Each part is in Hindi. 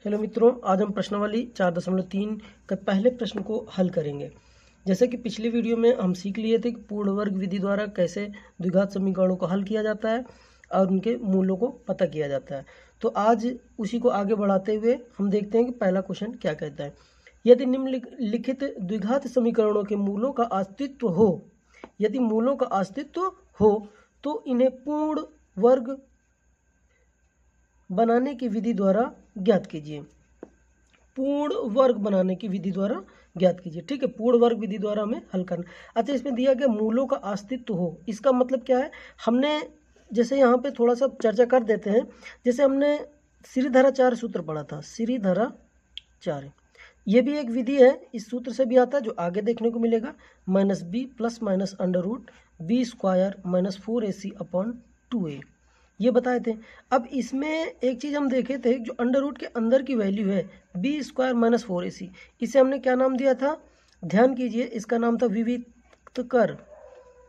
हेलो मित्रों, आज हम प्रश्नावली 4.3 का पहले प्रश्न को हल करेंगे। जैसे कि पिछली वीडियो में हम सीख लिए थे कि पूर्ण वर्ग विधि द्वारा कैसे द्विघात समीकरणों को हल किया जाता है और उनके मूलों को पता किया जाता है। तो आज उसी को आगे बढ़ाते हुए हम देखते हैं कि पहला क्वेश्चन क्या कहता है। यदि निम्नलिखित द्विघात समीकरणों के मूलों का अस्तित्व हो, यदि मूलों का अस्तित्व हो तो इन्हें पूर्ण वर्ग बनाने की विधि द्वारा ज्ञात कीजिए। पूर्ण वर्ग बनाने की विधि द्वारा ज्ञात कीजिए। ठीक है, पूर्ण वर्ग विधि द्वारा हमें हल करना। अच्छा, इसमें दिया गया मूलों का अस्तित्व हो, इसका मतलब क्या है? हमने जैसे यहाँ पे थोड़ा सा चर्चा कर देते हैं। जैसे हमने श्रीधरा 4 सूत्र पढ़ा था, श्रीधरा 4, ये भी एक विधि है, इस सूत्र से भी आता है जो आगे देखने को मिलेगा। -b plus minus √b square -4ac/2a, ये बताए थे। अब इसमें एक चीज़ हम देखे थे, जो अंडर रूट के अंदर की वैल्यू है b स्क्वायर -4ac, इसे हमने क्या नाम दिया था? ध्यान कीजिए, इसका नाम था विविक्त कर,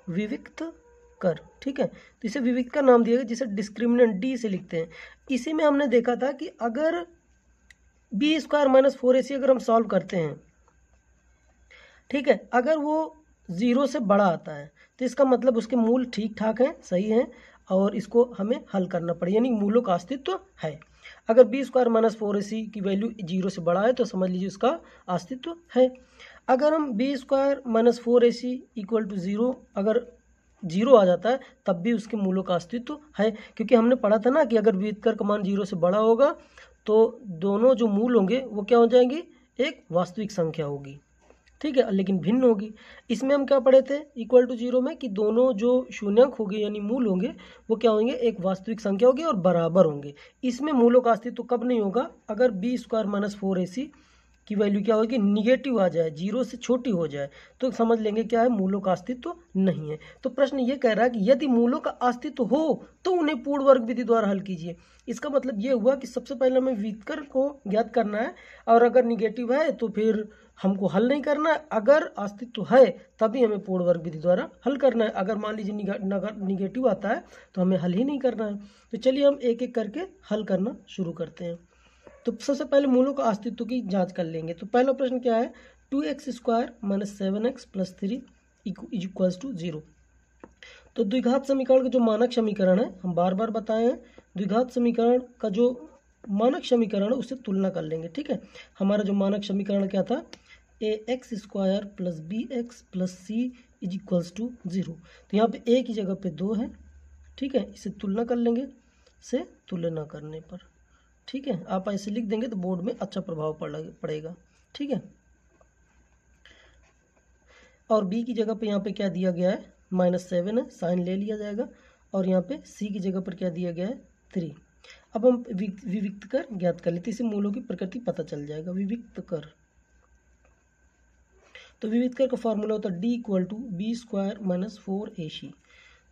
विविक्त कर। ठीक है, तो इसे विविक्त का नाम दिया गया, जिसे डिस्क्रिमिनेंट d से लिखते हैं। इसी में हमने देखा था कि अगर b स्क्वायर -4ac अगर हम सॉल्व करते हैं, ठीक है, अगर वो 0 से बड़ा आता है तो इसका मतलब उसके मूल ठीक ठाक हैं, सही हैं, और इसको हमें हल करना पड़े, यानी मूलों का अस्तित्व है। अगर b स्क्वायर -4ac की वैल्यू 0 से बड़ा है तो समझ लीजिए उसका अस्तित्व है। अगर हम b स्क्वायर -4ac = 0 अगर 0 आ जाता है तब भी उसके मूलों का अस्तित्व है, क्योंकि हमने पढ़ा था ना कि अगर विविधकर का मान 0 से बड़ा होगा तो दोनों जो मूल होंगे वो क्या हो जाएंगी? एक वास्तविक संख्या होगी। ठीक है, लेकिन भिन्न होगी। इसमें हम क्या पढ़े थे =0 में कि दोनों जो शून्यंक होंगे यानी मूल होंगे वो क्या होंगे? एक वास्तविक संख्या होगी और बराबर होंगे। इसमें मूलों का अस्तित्व कब नहीं होगा? अगर b स्क्वायर -4ac की वैल्यू क्या होगी? निगेटिव आ जाए, 0 से छोटी हो जाए, तो समझ लेंगे क्या है? मूलों का अस्तित्व नहीं है। तो प्रश्न ये कह रहा है कि यदि मूलों का अस्तित्व हो तो उन्हें पूर्ण वर्ग विधि द्वारा हल कीजिए। इसका मतलब ये हुआ कि सबसे पहले हमें विविधकर को ज्ञात करना है, और अगर निगेटिव है तो फिर हमको हल नहीं करना है। अगर अस्तित्व है तभी हमें पूर्ण वर्ग विधि द्वारा हल करना है। अगर मान लीजिए निगेटिव आता है तो हमें हल ही नहीं करना है। तो चलिए हम एक एक करके हल करना शुरू करते हैं। तो सबसे पहले मूलों का अस्तित्व की जांच कर लेंगे। तो पहला प्रश्न क्या है? 2x square -7x + 3 = 0। तो द्विघात समीकरण का जो मानक समीकरण है, हम बार बार बताए हैं, द्विघात समीकरण का जो मानक समीकरण है उससे तुलना कर लेंगे। ठीक है, हमारा जो मानक समीकरण क्या था? ax square + bx + c = 0। तो यहाँ पे a की जगह पे 2 है। ठीक है, इसे तुलना कर लेंगे, से तुलना करने पर, ठीक है, आप ऐसे लिख देंगे तो बोर्ड में अच्छा प्रभाव पड़ेगा। ठीक है, और b की जगह पे यहाँ पे क्या दिया गया है? -7 है, साइन ले लिया जाएगा, और यहाँ पे c की जगह पर क्या दिया गया है? 3। अब हम विविक्त कर ज्ञात कर लेते, इससे मूलों की प्रकृति पता चल जाएगा। विविक्त कर, तो विविक्त कर का फॉर्मूला होता है d = b स्क्वायर -4ac।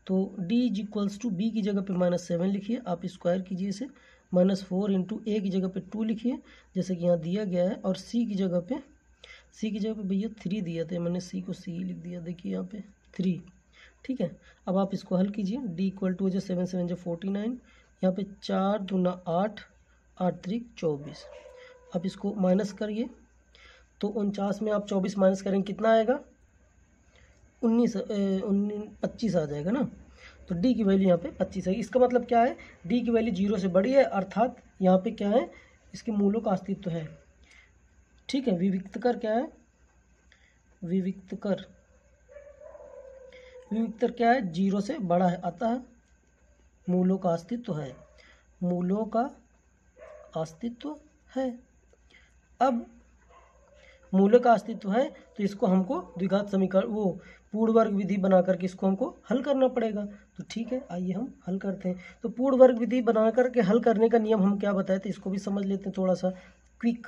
तो d = b की जगह पे -7 लिखिए, आप स्क्वायर कीजिए इसे, -4 × a की जगह पे 2 लिखिए जैसे कि यहाँ दिया गया है, और c की जगह पे भैया 3 दिया था, मैंने c को c लिख दिया, देखिए यहाँ पे 3। ठीक है, अब आप इसको हल कीजिए। d = 7 7 49, यहाँ पे 4 दूना 8, 8 3 24। अब इसको माइनस करिए, तो 49 में आप 24 माइनस करेंगे, कितना आएगा? 25 आ जाएगा ना। तो d की वैल्यू यहाँ पे 25 है। इसका मतलब क्या है? d की वैल्यू 0 से बड़ी है, अर्थात यहाँ पे क्या है? इसके मूलों का अस्तित्व है। ठीक है, विविक्त कर क्या है? विविक्त कर क्या है? 0 से बड़ा है, अतः मूलों का अस्तित्व है, मूलों का अस्तित्व है। अब मूलों का अस्तित्व है तो इसको हमको द्विघात समीकरण वो पूर्ण वर्ग विधि बना करके इसको हमको हल करना पड़ेगा। तो ठीक है, आइए हम हल करते हैं। तो पूर्ण वर्ग विधि बना करके हल करने का नियम हम क्या बताए थे, इसको भी समझ लेते हैं थोड़ा सा क्विक,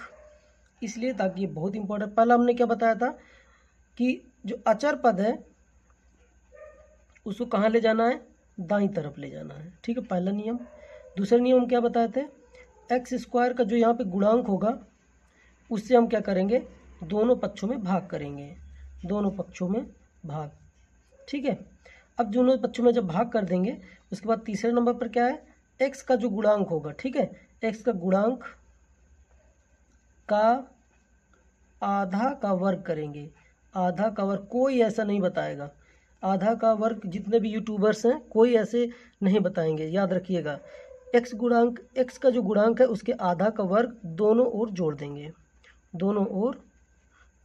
इसलिए ताकि ये बहुत इंपॉर्टेंट। पहला हमने क्या बताया था कि जो अचर पद है उसको कहाँ ले जाना है? दाईं तरफ ले जाना है। ठीक है, पहला नियम। दूसरा नियम हम क्या बताए थे? एक्स स्क्वायर का जो यहाँ पे गुणांक होगा उससे हम क्या करेंगे? दोनों पक्षों में भाग करेंगे, दोनों पक्षों में भाग। ठीक है, अब दोनों पक्षों में जब भाग कर देंगे उसके बाद तीसरे नंबर पर क्या है? एक्स का जो गुणांक होगा, ठीक है, एक्स का गुणांक का आधा का वर्ग करेंगे। आधा का वर्ग कोई ऐसा नहीं बताएगा, आधा का वर्ग जितने भी यूट्यूबर्स हैं कोई ऐसे नहीं बताएंगे, याद रखिएगा। एक्स गुणांक, एक्स का जो गुणांक है उसके आधा का वर्ग दोनों ओर जोड़ देंगे, दोनों ओर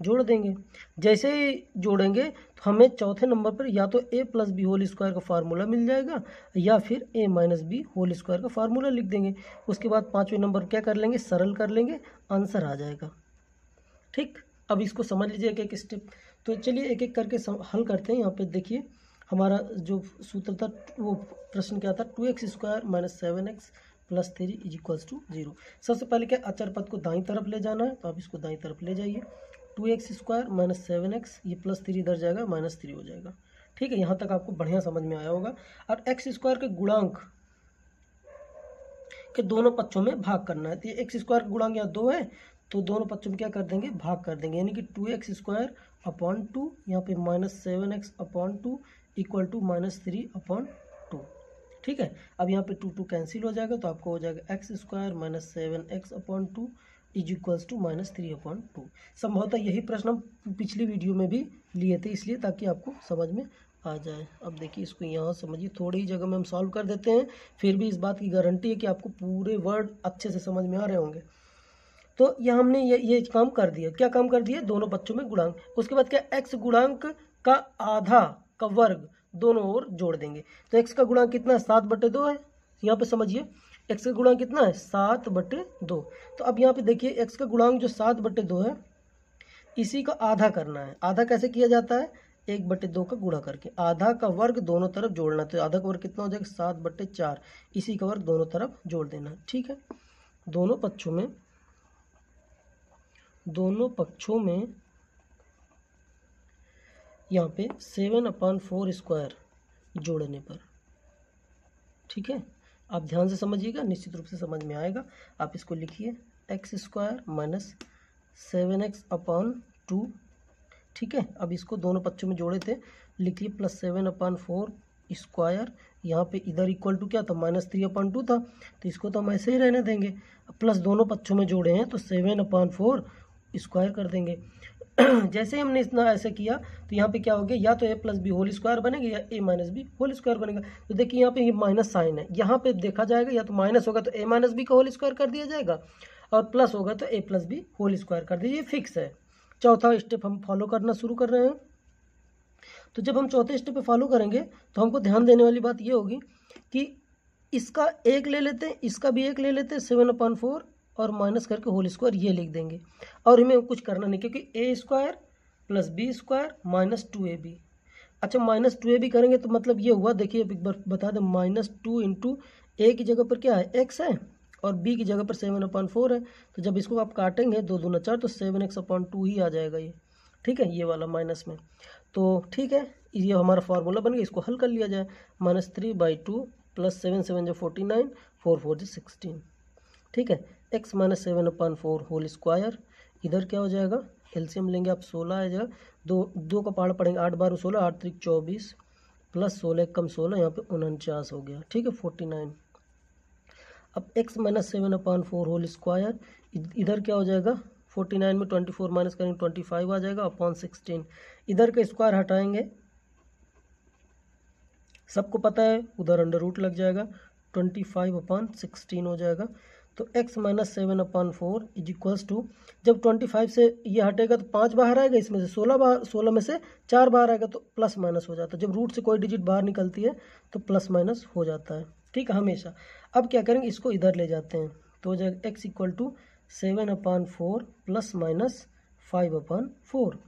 जोड़ देंगे। जैसे ही जोड़ेंगे तो हमें चौथे नंबर पर या तो ए प्लस बी होल स्क्वायर का फार्मूला मिल जाएगा या फिर ए माइनस बी होल स्क्वायर का फार्मूला लिख देंगे। उसके बाद पाँचवें नंबर क्या कर लेंगे, सरल कर लेंगे, आंसर आ जाएगा। ठीक, अब इसको समझ लीजिए एक एक स्टेप। तो चलिए एक एक करके हल करते हैं। यहाँ पे देखिए हमारा जो सूत्र था, वो प्रश्न क्या था, 2x² - 7x + 3 = 0। सबसे पहले क्या, अचर पद को दाईं तरफ ले जाना है, तो आप इसको दाईं तरफ ले जाइए। 2x² - 7x, ये +3 इधर जाएगा, -3 हो जाएगा। ठीक है, यहाँ तक आपको बढ़िया समझ में आया होगा। और x² के गुणांक के दोनों पक्षों में भाग करना है। तो ये x² का गुणांक यहाँ 2 है, तो दोनों पक्षों में क्या कर देंगे, भाग कर देंगे। यानी कि 2x² 2, यहाँ पे -7x 2 = -3/2। ठीक है, अब यहाँ पे 2 कैंसिल हो जाएगा, तो आपको हो जाएगा x² - 7x 2 = -3/2। संभवतः यही प्रश्न हम पिछली वीडियो में भी लिए थे, इसलिए ताकि आपको समझ में आ जाए। अब देखिए इसको यहाँ समझिए, थोड़ी ही जगह में हम सॉल्व कर देते हैं, फिर भी इस बात की गारंटी है कि आपको पूरे वर्ड अच्छे से समझ में आ रहे होंगे। तो यहाँ हमने ये काम कर दिया। क्या काम कर दिया, दोनों बच्चों में गुणांक। उसके बाद क्या, x गुणांक का आधा का वर्ग दोनों ओर जोड़ देंगे। तो x का गुणांक कितना है, 7/2 है। यहाँ पे समझिए x का गुणांक कितना है, 7/2। तो अब यहाँ पे देखिए x का गुणांक जो 7/2 है, इसी का आधा करना है। आधा कैसे किया जाता है, 1/2 का गुणा करके। आधा का वर्ग दोनों तरफ जोड़ना, तो आधा का वर्ग कितना हो जाएगा, 7/4। इसी का वर्ग दोनों तरफ जोड़ देना। ठीक है, दोनों पक्षों में यहाँ पे 7/4² जोड़ने पर। ठीक है, आप ध्यान से समझिएगा, निश्चित रूप से समझ में आएगा। आप इसको लिखिए, x² - 7x 2। ठीक है, अब इसको दोनों पक्षों में जोड़े थे, लिखिए +7/4²। यहाँ पे इधर इक्वल टू क्या था, -3/2 था, तो इसको तो हम ऐसे ही रहने देंगे। प्लस दोनों पक्षों में जोड़े हैं तो 7/4² कर देंगे। जैसे हमने इतना ऐसे किया तो यहाँ पे क्या हो गया, या तो a + b होल स्क्वायर बनेगा या a - b होल स्क्वायर बनेगा। तो देखिए यहाँ पे ये माइनस साइन है, यहाँ पे देखा जाएगा या तो माइनस होगा तो a - b का होल स्क्वायर कर दिया जाएगा, और प्लस होगा तो a + b होल स्क्वायर कर दीजिए, फिक्स है। चौथा स्टेप हम फॉलो करना शुरू कर रहे हैं। तो जब हम चौथे स्टेप पे फॉलो करेंगे तो हमको ध्यान देने वाली बात ये होगी कि इसका एक ले लेते हैं, इसका भी एक ले लेते हैं, 7/4 और माइनस करके होल स्क्वायर ये लिख देंगे। और हमें कुछ करना नहीं, क्योंकि a² + b² - 2ab। अच्छा, -2ab करेंगे तो मतलब ये हुआ, देखिए एक बार बता दें, -2 × a की जगह पर क्या है, x है, और b की जगह पर 7/4 है। तो जब इसको आप काटेंगे 2 दूना 4, तो 7x/2 ही आ जाएगा ये। ठीक है, ये वाला माइनस में। तो ठीक है, ये हमारा फार्मूला बन गया, इसको हल कर लिया जाए। -3/2 + 7 7 = 49, 4 4 = 16। ठीक है, x - 7/4 होल स्क्वायर, इधर क्या हो जाएगा, एलसीएम लेंगे आप, 16 आ जाएगा, दो का पहाड़ पड़ेंगे, 8 बार 16, 8 3 24, प्लस 16 कम 16, यहाँ पे 49 हो गया। ठीक है, 49। अब x - 7/4 होल स्क्वायर, इधर क्या हो जाएगा, 49 में 24 माइनस करेंगे 25 आ जाएगा, अपॉन 16। इधर का स्क्वायर हटाएंगे, सबको पता है उधर अंडर रूट लग जाएगा, 25/16 हो जाएगा। तो x - 7/4 = जब 25 से ये हटेगा तो 5 बाहर आएगा, इसमें से 16 में से 4 बाहर आएगा, तो प्लस माइनस हो जाता है। जब रूट से कोई डिजिट बाहर निकलती है तो प्लस माइनस हो जाता है। ठीक है, हमेशा। अब क्या करेंगे, इसको इधर ले जाते हैं, तो हो जाएगा x = 7/4 ± 5/4।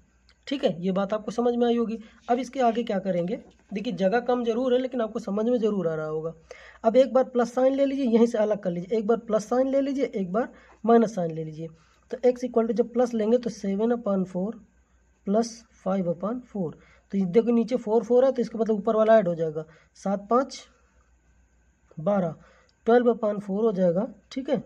ठीक है, ये बात आपको समझ में आई होगी। अब इसके आगे क्या करेंगे, देखिए जगह कम जरूर है लेकिन आपको समझ में जरूर आ रहा होगा। अब एक बार प्लस साइन ले लीजिए, यहीं से अलग कर लीजिए, एक बार प्लस साइन ले लीजिए, एक बार माइनस साइन ले लीजिए। तो x = जब प्लस लेंगे तो 7/4 + 5/4। तो देखो नीचे 4 4 है, तो इसका मतलब ऊपर वाला ऐड हो जाएगा, 7 5 12, 12/4 हो जाएगा। ठीक है,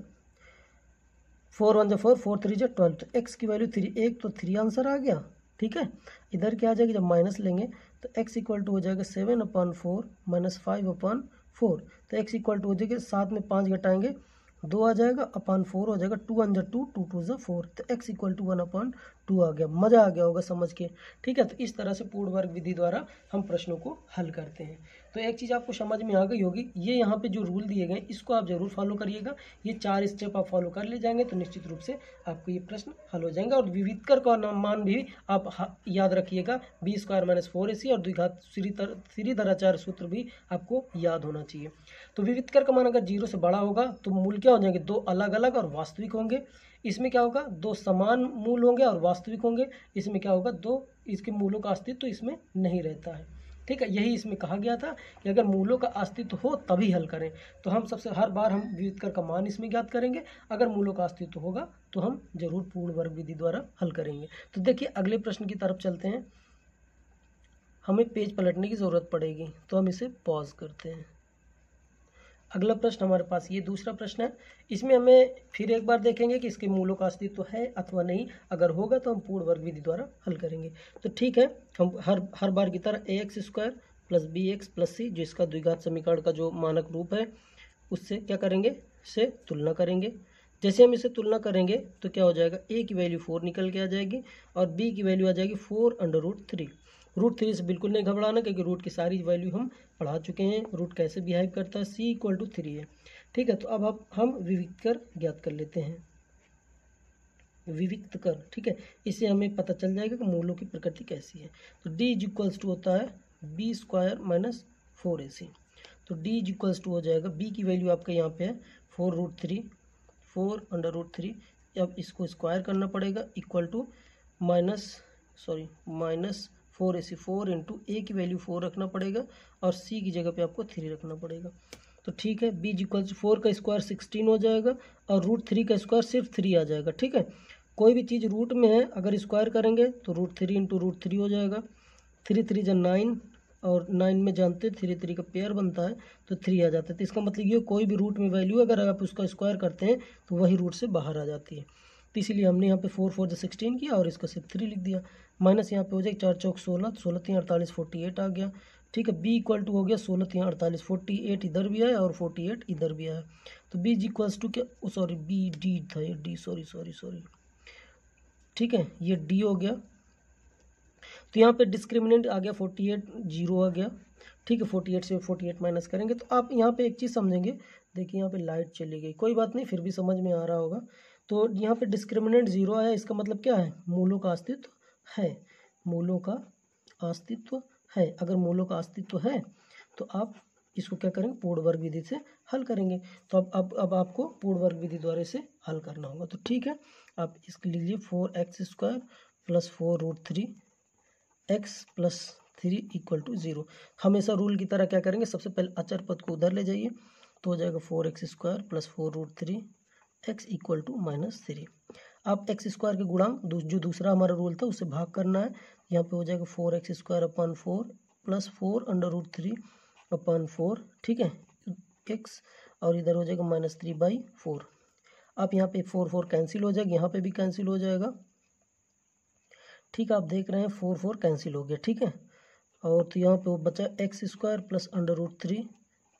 4 1 = 4, 4 3 = 12। तो x की वैल्यू 3, एक तो 3 आंसर आ गया। ठीक है, इधर क्या आ जाएगा, जब माइनस लेंगे तो x = हो जाएगा 7/4 - 5/4। तो x = हो जाएगा, 7 में 5 घटाएंगे 2 आ जाएगा, अपान 4 हो जाएगा, 2 1 जा 2, 2 2 जा 4, तो x इक्वल टू 1/2 आ गया। मज़ा आ गया होगा समझ के, ठीक है। तो इस तरह से पूर्ण वर्ग विधि द्वारा हम प्रश्नों को हल करते हैं। तो एक चीज़ आपको समझ में आ गई होगी, ये यहाँ पे जो रूल दिए गए इसको आप जरूर फॉलो करिएगा। ये 4 स्टेप आप फॉलो कर ले जाएंगे तो निश्चित रूप से आपको ये प्रश्न हल हो जाएंगे। और विविधकर का मान भी आप याद रखिएगा, b² - 4ac और द्विघात श्रीधराचार्य सूत्र भी आपको याद होना चाहिए। तो विविधकर का मान अगर 0 से बड़ा होगा तो मूल क्या हो जाएंगे, 2 अलग अलग और वास्तविक होंगे। इसमें क्या होगा, 2 समान मूल होंगे और वास्तविक होंगे। इसमें क्या होगा, 2 इसके मूलों का अस्तित्व तो इसमें नहीं रहता है, ठीक है। यही इसमें कहा गया था कि अगर मूलों का अस्तित्व हो तभी हल करें। तो हम सबसे हर बार हम विविधकर का मान इसमें ज्ञात करेंगे, अगर मूलों का अस्तित्व होगा तो हम जरूर पूर्ण वर्ग विधि द्वारा हल करेंगे। तो देखिए अगले प्रश्न की तरफ चलते हैं। हमें पेज पलटने की ज़रूरत पड़ेगी तो हम इसे पॉज करते हैं। अगला प्रश्न हमारे पास ये दूसरा प्रश्न है। इसमें हमें फिर एक बार देखेंगे कि इसके मूलों का अस्तित्व है अथवा नहीं। अगर होगा तो हम पूर्ण वर्ग विधि द्वारा हल करेंगे। तो ठीक है, हम हर बार की तरह ax² + bx + c जो इसका द्विघात समीकरण का जो मानक रूप है उससे क्या करेंगे, से तुलना करेंगे। जैसे हम इसे तुलना करेंगे तो क्या हो जाएगा, a की वैल्यू 4 निकल के आ जाएगी और b की वैल्यू आ जाएगी 4√3। √3 से बिल्कुल नहीं घबराना क्योंकि रूट की सारी वैल्यू हम पढ़ा चुके हैं, रूट कैसे बिहेव करता है। c = 3 है, ठीक है। तो अब हम विविक्तर ज्ञात कर लेते हैं, विविक्त कर, ठीक है। इससे हमें पता चल जाएगा कि मूलों की प्रकृति कैसी है। तो d = होता है b² - 4ac। तो d = हो जाएगा, b की वैल्यू आपका यहाँ पे है 4√3, 4√3। अब इसको स्क्वायर करना पड़ेगा, equal to -4ac, 4 into a की वैल्यू 4 रखना पड़ेगा और c की जगह पे आपको 3 रखना पड़ेगा। तो ठीक है, b = 4 का स्क्वायर 16 हो जाएगा और √3 का स्क्वायर सिर्फ 3 आ जाएगा, ठीक है। कोई भी चीज़ रूट में है अगर स्क्वायर करेंगे तो √3 इंटू √3 हो जाएगा। 3 3 जा 9 और 9 में जानते 3 3 का पेयर बनता है तो 3 आ जाता है। तो इसका मतलब ये कोई भी रूट में वैल्यू अगर आप उसका स्क्वायर करते हैं तो वही रूट से बाहर आ जाती है। तो इसीलिए हमने यहाँ पे 4 4 जा 16 किया और इसका सिर्फ 3 लिख दिया। माइनस यहाँ पे हो जाएगा 4 चौक 16, 16 3 48, 48 आ गया, ठीक है। b = हो गया 16 3 48, 48 इधर भी आया और 48 इधर भी आया। तो b = क्या, सॉरी b d था, ये d, सॉरी, ठीक है, ये d हो गया। तो यहाँ पे डिस्क्रिमिनेंट आ गया 48, 0 आ गया, ठीक है। 48 से 48 माइनस करेंगे तो आप यहाँ पे एक चीज़ समझेंगे। देखिए यहाँ पे लाइट चली गई, कोई बात नहीं, फिर भी समझ में आ रहा होगा। तो यहाँ पे डिस्क्रिमिनेंट 0 आया, इसका मतलब क्या है, मूलों का अस्तित्व है, मूलों का अस्तित्व है। अगर मूलों का अस्तित्व है तो आप इसको क्या करेंगे, पूर्ण वर्ग विधि से हल करेंगे। तो अब आपको पूर्ण वर्ग विधि द्वारा इसे हल करना होगा। तो ठीक है, आप इसके लीजिए 4x² + 4√3 x + 3 = 0। हमेशा रूल की तरह क्या करेंगे, सबसे पहले अचर पद को उधर ले जाइए तो हो जाएगा 4x² + 4√3 x = -3। आप x² के गुणांक जो दूसरा हमारा रूल था उससे भाग करना है। यहाँ पे हो जाएगा 4x² / 4 + 4√3/4, ठीक है, x, और इधर हो जाएगा -3/4। आप यहाँ पे 4 4 कैंसिल हो जाएगा, यहाँ पे भी कैंसिल हो जाएगा, ठीक है। आप देख रहे हैं 4 4 कैंसिल हो गया, ठीक है। और तो यहाँ पे वो बचा x² + √3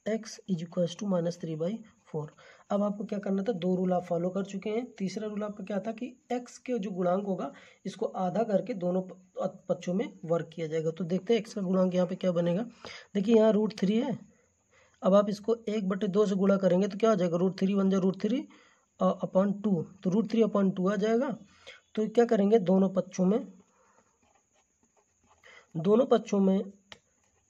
x = -3/4। अब आपको क्या करना था, 2 रूल आप फॉलो कर चुके हैं। तीसरा रूल आपका क्या था कि x के जो गुणांक होगा इसको आधा करके दोनों पक्षों में वर्ग किया जाएगा। तो देखते हैं x का गुणांक यहाँ पे क्या बनेगा। देखिए यहाँ √3 है, अब आप इसको 1/2 से गुणा करेंगे तो क्या हो जाएगा, √3 बन जाए √3 / 2, तो √3/2 आ जाएगा। तो क्या करेंगे, दोनों पक्षों में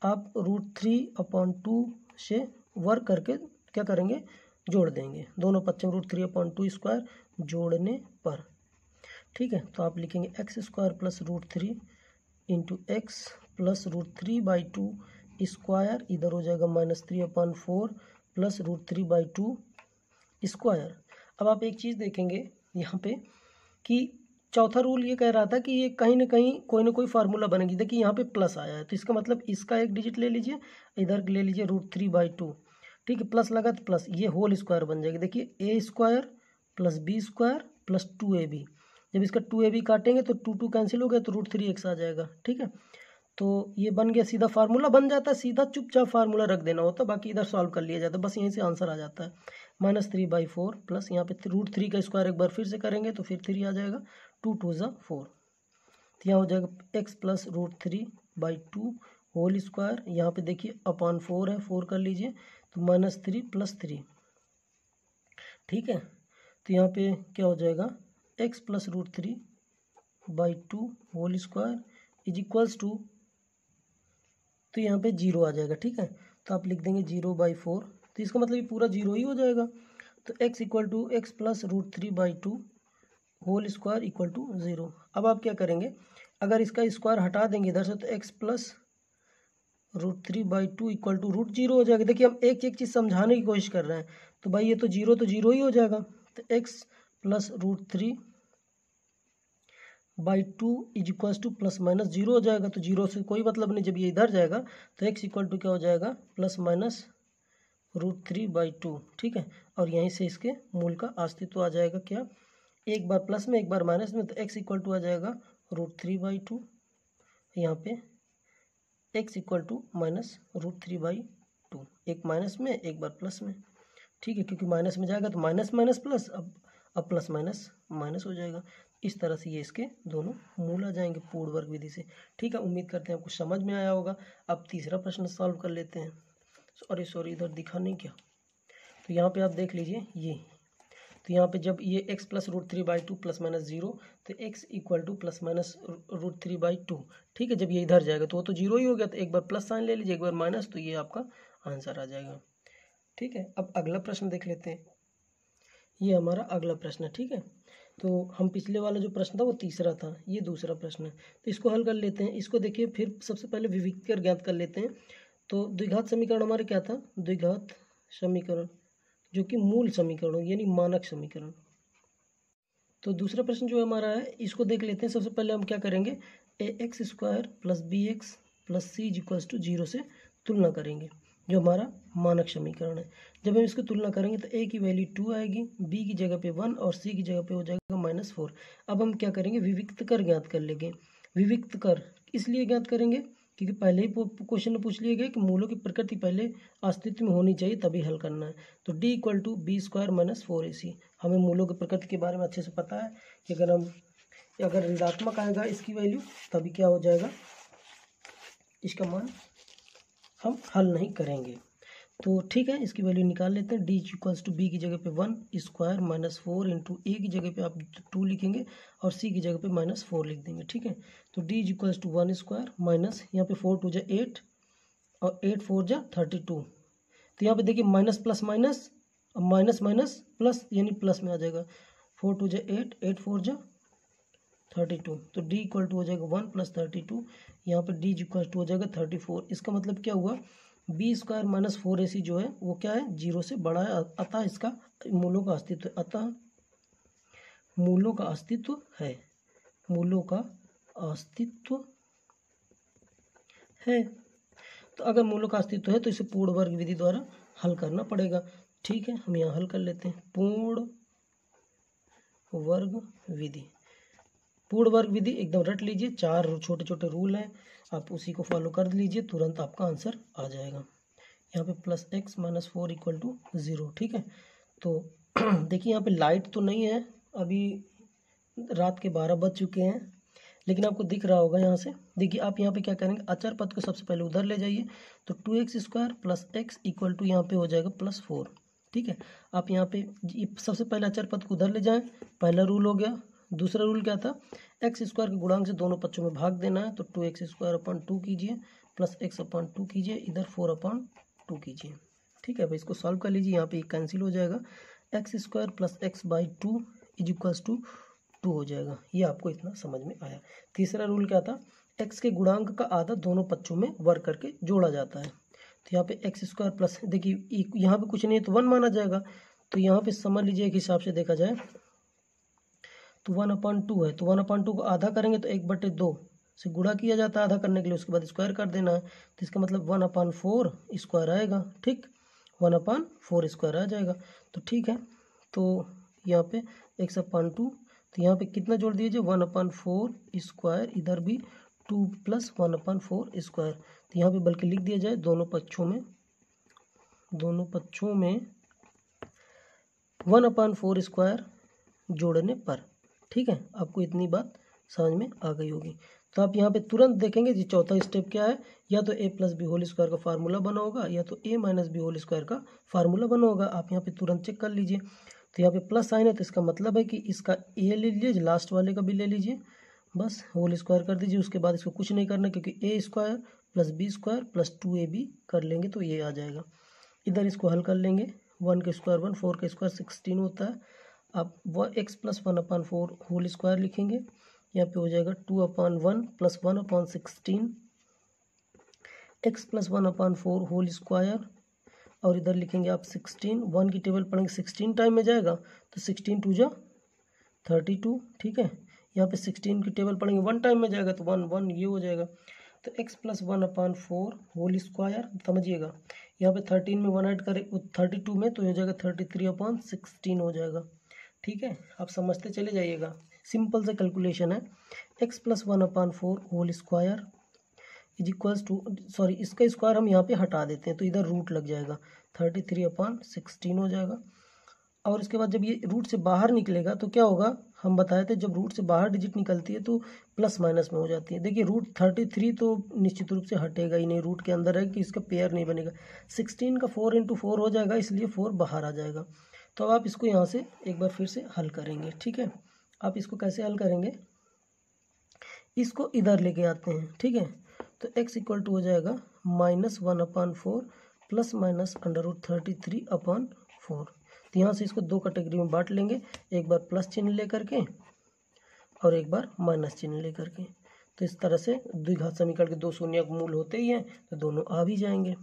आप √3/2 से वर्ग करके क्या करेंगे, जोड़ देंगे। दोनों पक्षों में √3/2 स्क्वायर जोड़ने पर, ठीक है। तो आप लिखेंगे x² + √3 इंटू x + √3/2 स्क्वायर, इधर हो जाएगा -3/4 + √3/2 स्क्वायर। अब आप एक चीज़ देखेंगे यहाँ पे कि चौथा रूल ये कह रहा था कि ये कहीं ना कहीं कोई ना कोई फार्मूला बनेगी। देखिए यहाँ पे प्लस आया है तो इसका मतलब इसका एक डिजिट ले लीजिए, इधर ले लीजिए √3/2, ठीक है। प्लस लगा तो प्लस, ये होल स्क्वायर बन जाएगी। देखिए a² + b² + 2ab, जब इसका 2ab काटेंगे तो 2 2 कैंसिल हो गया तो √3x आ जाएगा, ठीक है। तो ये बन गया, सीधा फार्मूला बन जाता है, सीधा चुपचाप फार्मूला रख देना होता है, बाकी इधर सॉल्व कर लिया जाता है, बस यहीं से आंसर आ जाता है। -3/4 प्लस यहाँ पे √3 का स्क्वायर एक बार फिर से करेंगे तो फिर 3 आ जाएगा, 2 2 ज़ा 4, तो यहाँ हो जाएगा x प्लस √3/2 होल स्क्वायर, यहाँ पे देखिए अपॉन 4 है, 4 कर लीजिए, तो -3 + 3, ठीक है। तो यहाँ पे क्या हो जाएगा, x plus √3/2 whole square is equals to, तो यहाँ पे 0 आ जाएगा, ठीक है। तो आप लिख देंगे 0/4, तो इसका मतलब ये पूरा 0 ही हो जाएगा। तो x = x plus √3/2 whole square equal to 0। अब आप क्या करेंगे, अगर इसका स्क्वायर हटा देंगे इधर से तो x प्लस √3/2 इक्वल टू √0 हो जाएगा। देखिए हम एक एक चीज़ समझाने की कोशिश कर रहे हैं, तो भाई ये तो 0 ही हो जाएगा। तो x plus √3/2 is equals to ±0 हो जाएगा। तो 0 से कोई मतलब नहीं, जब ये इधर जाएगा तो x इक्वल टू क्या हो जाएगा, ±√3/2, ठीक है। और यहीं से इसके मूल का अस्तित्व आ जाएगा, क्या, एक बार प्लस में एक बार माइनस में, तो x इक्वल टू आ जाएगा √3/2, यहाँ पे x इक्वल टू -√3/2, एक माइनस में एक बार प्लस में, ठीक है, क्योंकि माइनस में जाएगा तो माइनस माइनस प्लस, अब प्लस माइनस माइनस हो जाएगा। इस तरह से ये इसके दोनों मूल आ जाएंगे पूर्ण वर्ग विधि से, ठीक है। उम्मीद करते हैं आपको समझ में आया होगा। अब तीसरा प्रश्न सॉल्व कर लेते हैं। सॉरी इधर दिखा नहीं क्या, तो यहाँ पे आप देख लीजिए ये, तो यहाँ पे जब ये x प्लस √3/2 ±0, तो x इक्वल टू ±√3/2, ठीक है। जब ये इधर जाएगा तो वो तो 0 ही हो गया, तो एक बार प्लस साइन ले लीजिए, एक बार माइनस, तो ये आपका आंसर आ जाएगा, ठीक है। अब अगला प्रश्न देख लेते हैं, ये हमारा अगला प्रश्न है, ठीक है। तो हम पिछले वाला जो प्रश्न था वो तीसरा था, ये दूसरा प्रश्न है, तो इसको हल कर लेते हैं। इसको देखिए, फिर सबसे पहले विविक्तर ज्ञात कर लेते हैं। तो द्विघात समीकरण हमारे क्या था, द्विघात समीकरण जो कि मूल समीकरण यानी मानक समीकरण। तो दूसरा प्रश्न जो हमारा है इसको देख लेते हैं। सबसे पहले हम क्या करेंगे, ax² + bx + c = 0 से तुलना करेंगे, जो हमारा मानक समीकरण है। जब हम इसको तुलना करेंगे तो a की वैल्यू 2 आएगी, b की जगह पे 1 और c की जगह पे हो जाएगा -4। अब हम क्या करेंगे, विविक्त कर ज्ञात कर लेंगे। विविक्त कर इसलिए ज्ञात करेंगे क्योंकि पहले ही क्वेश्चन में पूछ लिया गया कि मूलों की प्रकृति पहले अस्तित्व में होनी चाहिए तभी हल करना है। तो d = b² - 4ac, हमें मूलों की प्रकृति के बारे में अच्छे से पता है कि अगर ऋणात्मक आएगा इसकी वैल्यू तभी क्या हो जाएगा, इसका मान हम हल नहीं करेंगे। तो ठीक है, इसकी वैल्यू निकाल लेते हैं। d = b की जगह पे 1² - 4 × a की जगह पे आप 2 लिखेंगे और c की जगह पे -4 लिख देंगे, ठीक है। तो d = 1² माइनस, यहाँ पे 4 2 = 8 और 8 4 = 32। तो यहाँ पे देखिए माइनस प्लस माइनस, अब माइनस माइनस प्लस यानी प्लस में आ जाएगा, 4 2 = 8, 8 4 = 32। तो d = हो जाएगा 1 + 32, यहाँ पे d = हो जाएगा 34। इसका मतलब क्या हुआ, b² - 4ac जो है वो क्या है, 0 से बड़ा है, अतः इसका मूलों का अस्तित्व, अतः मूलों का अस्तित्व है, मूलों का अस्तित्व है। तो अगर मूलों का अस्तित्व है तो इसे पूर्ण वर्ग विधि द्वारा हल करना पड़ेगा, ठीक है। हम यहाँ हल कर लेते हैं, पूर्ण वर्ग विधि। पूर्ण वर्ग विधि एकदम रट लीजिए, 4 छोटे छोटे रूल हैं, आप उसी को फॉलो कर लीजिए, तुरंत आपका आंसर आ जाएगा। यहाँ पे +x - 4 = 0, ठीक है। तो देखिए यहाँ पे लाइट तो नहीं है, अभी रात के 12 बज चुके हैं, लेकिन आपको दिख रहा होगा यहाँ से। देखिए आप यहाँ पे क्या करेंगे, अचर पद को सबसे पहले उधर ले जाइए, तो 2x² + x = यहाँ पे हो जाएगा +4, ठीक है। आप यहाँ पे सबसे पहले अचर पद को उधर ले जाएं, पहला रूल हो गया। दूसरा रूल क्या था, x² के गुणांक से दोनों पक्षों में भाग देना है, तो 2x² / 2 कीजिए प्लस x/2 कीजिए, इधर 4/2 कीजिए, ठीक है। अब इसको सॉल्व कर लीजिए, यहाँ पे कैंसिल हो जाएगा, x² + x/2 = 2 हो जाएगा। ये आपको इतना समझ में आया। तीसरा रूल क्या था, x के गुणांक का आधा दोनों पक्षों में वर्ग करके जोड़ा जाता है। तो यहाँ पे x² प्लस, देखिए यहाँ पे कुछ नहीं है तो 1 माना जाएगा, तो यहाँ पे समझ लीजिए एक हिसाब से देखा जाए तो 1/2 है, तो 1/2 को आधा करेंगे तो 1/2 से गुणा किया जाता है आधा करने के लिए, उसके बाद स्क्वायर कर देना है, तो इसका मतलब 1/4 स्क्वायर आएगा, ठीक, 1/4 स्क्वायर आ जाएगा। तो ठीक है, तो यहाँ पे x/2, तो यहाँ पे कितना जोड़ दीजिए 1/4 स्क्वायर, इधर भी 2 प्लस 1/4 स्क्वायर। तो यहाँ पे बल्कि लिख दिया जाए दोनों पक्षों में 1/4 स्क्वायर जोड़ने पर। ठीक है, आपको इतनी बात समझ में आ गई होगी। तो आप यहाँ पे तुरंत देखेंगे जी चौथा स्टेप क्या है, या तो a plus B whole square का फार्मूला बना होगा या तो a minus B whole square का फार्मूला बना होगा। आप यहाँ पे तुरंत चेक कर लीजिए। तो यहाँ पे प्लस साइन है तो इसका मतलब है कि इसका a ले लीजिए, लास्ट वाले का भी ले लीजिए, बस होल स्क्वायर कर दीजिए। उसके बाद इसको कुछ नहीं करना, क्योंकि a square plus B square plus 2ab कर लेंगे तो ये आ जाएगा। इधर इसको हल कर लेंगे, 1 का स्क्वायर 1, 4 का स्क्वायर 16 होता है। आप x प्लस 1/4 होल स्क्वायर लिखेंगे, यहाँ पे हो जाएगा 2/1 plus 1/16 x plus 1/4 whole square, और इधर लिखेंगे आप 16, 1 की टेबल पढ़ेंगे 16 टाइम में जाएगा तो 16 2 जा 32। ठीक है, यहाँ पे 16 की टेबल पढ़ेंगे 1 टाइम में जाएगा तो 1 1 ये हो जाएगा। तो x प्लस 1/4 होल स्क्वायर, समझिएगा यहाँ पे 13 में 1 ऐड करें 32 में तो हो जाएगा 33/16 हो जाएगा। ठीक है, आप समझते चले जाइएगा, सिंपल से कैलकुलेशन है। x plus 1/4 whole square is equals to, sorry इसका स्क्वायर हम यहाँ पे हटा देते हैं तो इधर रूट लग जाएगा, 33/16 हो जाएगा। और इसके बाद जब ये रूट से बाहर निकलेगा तो क्या होगा, हम बताए थे जब रूट से बाहर डिजिट निकलती है तो प्लस माइनस में हो जाती है। देखिए रूट 33 तो निश्चित रूप से हटेगा ही नहीं, रूट के अंदर है कि इसका पेयर नहीं बनेगा। 16 का 4 × 4 हो जाएगा, इसलिए 4 बाहर आ जाएगा। तो अब आप इसको यहाँ से एक बार फिर से हल करेंगे। ठीक है, आप इसको कैसे हल करेंगे, इसको इधर लेके आते हैं। ठीक है, तो x इक्वल टू हो जाएगा -1/4 प्लस माइनस √33/4। तो यहाँ से इसको दो कैटेगरी में बांट लेंगे, एक बार प्लस चिन्ह लेकर के और एक बार माइनस चिन्ह लेकर के। तो इस तरह से द्विघात समीकरण के दो शून्य मूल होते ही हैं तो दोनों आ भी जाएंगे।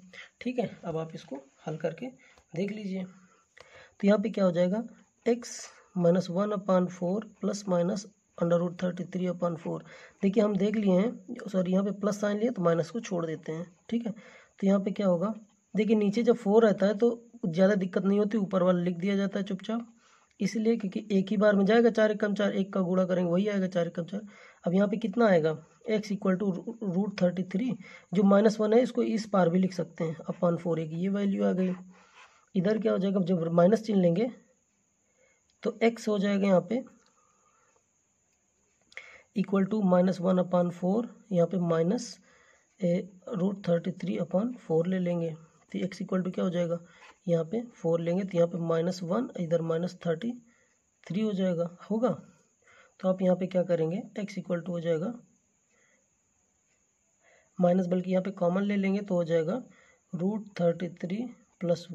ठीक है, अब आप इसको हल करके देख लीजिए। तो यहाँ पे क्या हो जाएगा, x -1/4 प्लस माइनस √33/4। देखिए हम देख लिए हैं, सॉरी यहाँ पे प्लस साइन लिए तो माइनस को छोड़ देते हैं। ठीक है, तो यहाँ पे क्या होगा, देखिए नीचे जब 4 रहता है तो ज़्यादा दिक्कत नहीं होती, ऊपर वाला लिख दिया जाता है चुपचाप, इसलिए क्योंकि एक ही बार में जाएगा, 4 × 4, 1 का गुणा करेंगे वही आएगा 4 × 4। अब यहाँ पे कितना आएगा, x इक्वल टू √33, जो -1 है इसको इस पार भी लिख सकते हैं, /4 एक ये वैल्यू आ गई। इधर क्या हो जाएगा, जब माइनस चिन्ह लेंगे तो x हो जाएगा यहाँ पे इक्वल टू -1/4, यहाँ पे माइनस √33/4 ले लेंगे। तो x इक्वल टू क्या हो जाएगा, यहाँ पे 4 लेंगे तो यहाँ पे -1, इधर -33 हो जाएगा, होगा। तो आप यहाँ पे क्या करेंगे, x इक्वल टू हो जाएगा माइनस, बल्कि यहाँ पे कॉमन ले लेंगे तो हो जाएगा √33 +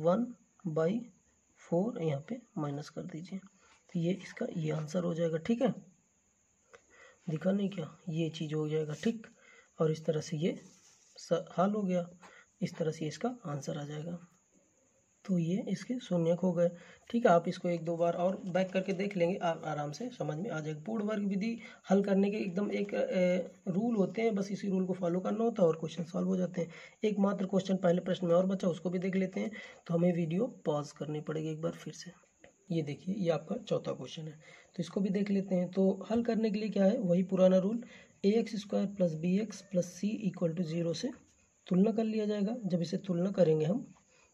1/4, यहाँ पे माइनस कर दीजिए तो ये इसका ये आंसर हो जाएगा। ठीक है, दिखा नहीं क्या, ये चीज़ हो जाएगा। ठीक, और इस तरह से ये हल हो गया, इस तरह से इसका आंसर आ जाएगा। तो ये इसके शून्यक हो गए। ठीक है, आप इसको एक दो बार और बैक करके देख लेंगे, आराम से समझ में आ जाएगा। पूर्ण वर्ग विधि हल करने के एकदम एक रूल होते हैं, बस इसी रूल को फॉलो करना होता है और क्वेश्चन सॉल्व हो जाते हैं। एकमात्र क्वेश्चन पहले प्रश्न में और बचा, उसको भी देख लेते हैं। तो हमें वीडियो पॉज करनी पड़ेगी एक बार फिर से। ये देखिए, ये आपका चौथा क्वेश्चन है, तो इसको भी देख लेते हैं। तो हल करने के लिए क्या है, वही पुराना रूल, ax² + bx + c = 0 से तुलना कर लिया जाएगा। जब इसे तुलना करेंगे हम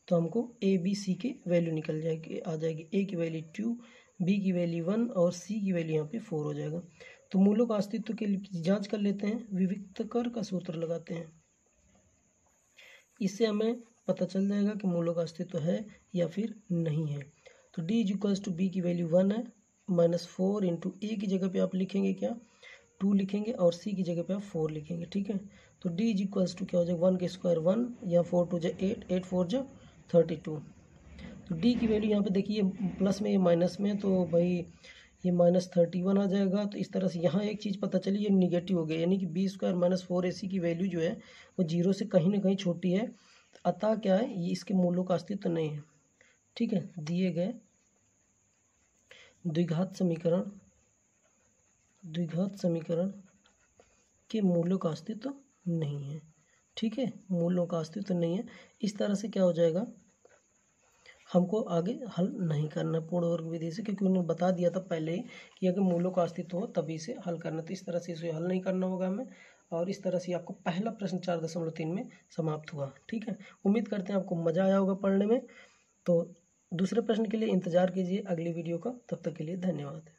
तो हमको a b c की वैल्यू निकल जाएगी, आ जाएगी। a की वैल्यू 2, b की वैल्यू 1 और c की वैल्यू यहाँ पे 4 हो जाएगा। तो मूलों का अस्तित्व के लिए जांच कर लेते हैं, विविक्तकर का सूत्र लगाते हैं। इससे हमें पता चल जाएगा कि मूलों का अस्तित्व है या फिर नहीं है। तो d = b की वैल्यू 1 है, -4 × a की जगह पे आप लिखेंगे क्या, 2 लिखेंगे और c की जगह पे आप 4 लिखेंगे। ठीक है, तो d = क्या हो जाएगा, 1 का स्क्वायर 1 या 4 2 8, 8 4 32। तो d की वैल्यू यहाँ पे देखिए प्लस में, ये माइनस में, तो भाई ये -31 आ जाएगा। तो इस तरह से यहाँ एक चीज़ पता चली, ये निगेटिव हो गया, यानी कि b² - 4ac की वैल्यू जो है वो 0 से कहीं ना कहीं छोटी है। अतः क्या है, ये इसके मूलों का अस्तित्व नहीं है। ठीक है, दिए गए द्विघात समीकरण के मूलों का अस्तित्व नहीं है। ठीक है, मूलों का अस्तित्व नहीं है। इस तरह से क्या हो जाएगा, हमको आगे हल नहीं करना पूर्ण वर्ग विधि से, क्योंकि उन्होंने बता दिया था पहले ही कि अगर मूलों का अस्तित्व हो तभी से हल करना। तो इस तरह से इसे हल नहीं करना होगा हमें। और इस तरह से आपको पहला प्रश्न 4.3 में समाप्त हुआ। ठीक है, उम्मीद करते हैं आपको मज़ा आया होगा पढ़ने में। तो दूसरे प्रश्न के लिए इंतज़ार कीजिए अगली वीडियो का। तब तक के लिए धन्यवाद।